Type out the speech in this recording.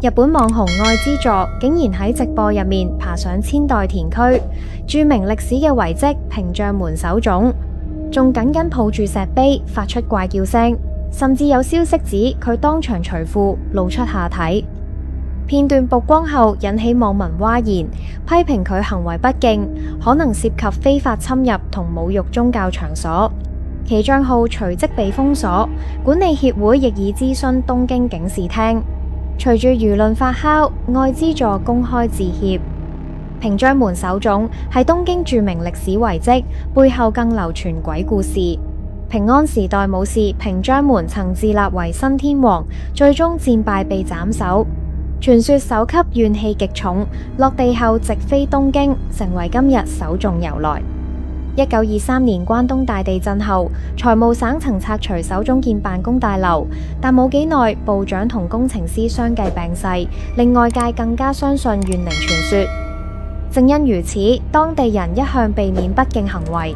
日本網紅愛之助竟然喺直播入面爬上千代田區著名歷史嘅遺跡屏障門手塚，仲緊緊抱住石碑發出怪叫聲，甚至有消息指佢當場除褲露出下體。片段曝光後引起網民譁然，批評佢行為不敬，可能涉及非法侵入同侮辱宗教場所。其賬號隨即被封鎖，管理協會亦已諮詢東京警視廳。隨住輿論發酵，愛之助公開致歉。屏障門手塚係東京著名歷史遺跡，背後更流傳鬼故事。平安時代武士屏障門曾自立為新天皇，最終戰敗被斬首。傳說首級怨氣極重，落地後直飛東京，成為今日首重由來。1923年關東大地震後，財務省曾拆除手塚建辦公大樓，但冇幾耐，部長同工程師相繼病逝，令外界更加相信怨靈傳說。正因如此，當地人一向避免不敬行為。